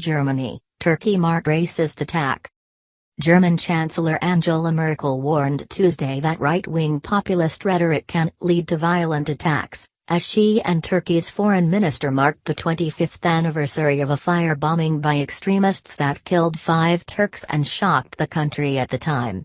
Germany, Turkey marked racist attack. German Chancellor Angela Merkel warned Tuesday that right-wing populist rhetoric can lead to violent attacks, as she and Turkey's foreign minister marked the 25th anniversary of a firebombing by extremists that killed 5 Turks and shocked the country at the time.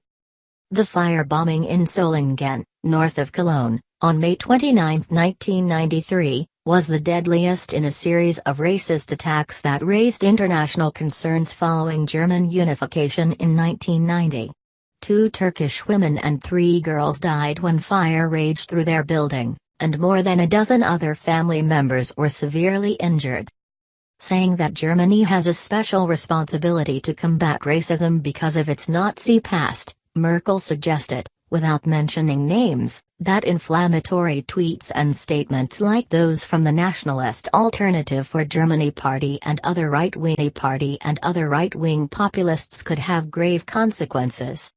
The firebombing in Solingen, north of Cologne, on May 29, 1993, was the deadliest in a series of racist attacks that raised international concerns following German unification in 1990. 2 Turkish women and 3 girls died when fire raged through their building, and more than a dozen other family members were severely injured. Saying that Germany has a special responsibility to combat racism because of its Nazi past, Merkel suggested, without mentioning names, that inflammatory tweets and statements like those from the Nationalist Alternative for Germany party and other right-wing populists could have grave consequences.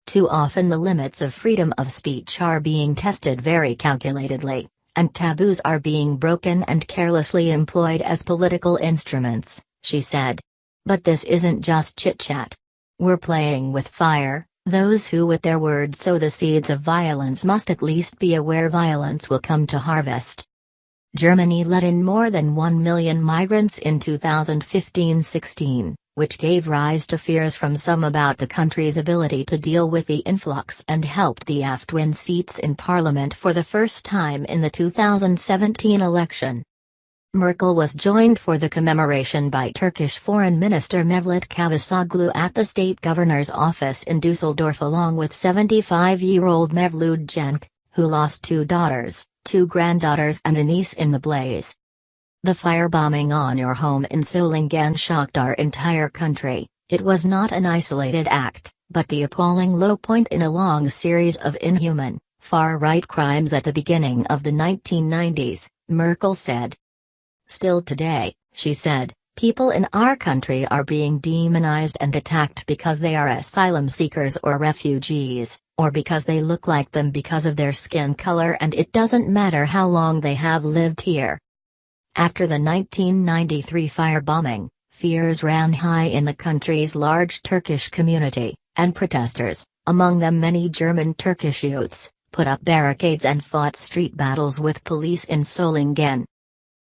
Too often the limits of freedom of speech are being tested very calculatedly, and taboos are being broken and carelessly employed as political instruments, she said. But this isn't just chit-chat. We're playing with fire. Those who with their words sow the seeds of violence must at least be aware violence will come to harvest. Germany let in more than 1 million migrants in 2015-16, which gave rise to fears from some about the country's ability to deal with the influx and helped the AfD win seats in parliament for the first time in the 2017 election. Merkel was joined for the commemoration by Turkish Foreign Minister Mevlut Cavusoglu at the state governor's office in Düsseldorf along with 75-year-old Mevlut Cenk, who lost 2 daughters, 2 granddaughters and a niece in the blaze. The firebombing on your home in Solingen shocked our entire country. It was not an isolated act, but the appalling low point in a long series of inhuman, far-right crimes at the beginning of the 1990s, Merkel said. Still today, she said, people in our country are being demonized and attacked because they are asylum seekers or refugees, or because they look like them because of their skin color, and it doesn't matter how long they have lived here. After the 1993 firebombing, fears ran high in the country's large Turkish community, and protesters, among them many German Turkish youths, put up barricades and fought street battles with police in Solingen.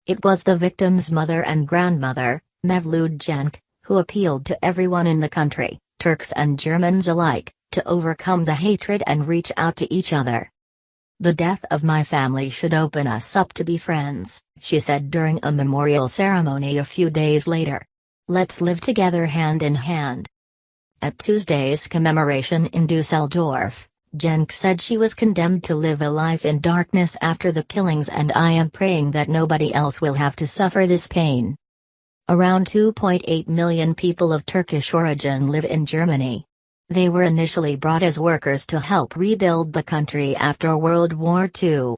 It was the victim's mother and grandmother, Mevlut Cenk, who appealed to everyone in the country, Turks and Germans alike, to overcome the hatred and reach out to each other. The death of my family should open us up to be friends, she said during a memorial ceremony a few days later. Let's live together hand in hand. At Tuesday's commemoration in Düsseldorf, Cenk said she was condemned to live a life in darkness after the killings, and I am praying that nobody else will have to suffer this pain. Around 2.8 million people of Turkish origin live in Germany. They were initially brought as workers to help rebuild the country after World War II.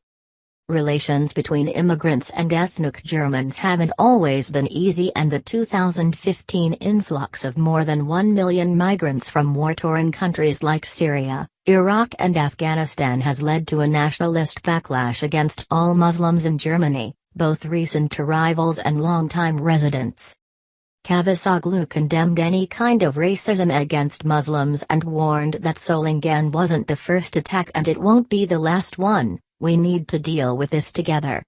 Relations between immigrants and ethnic Germans haven't always been easy, and the 2015 influx of more than 1 million migrants from war-torn countries like Syria, Iraq and Afghanistan has led to a nationalist backlash against all Muslims in Germany, both recent arrivals and long-time residents. Cavusoglu condemned any kind of racism against Muslims and warned that Solingen wasn't the first attack and it won't be the last one. We need to deal with this together.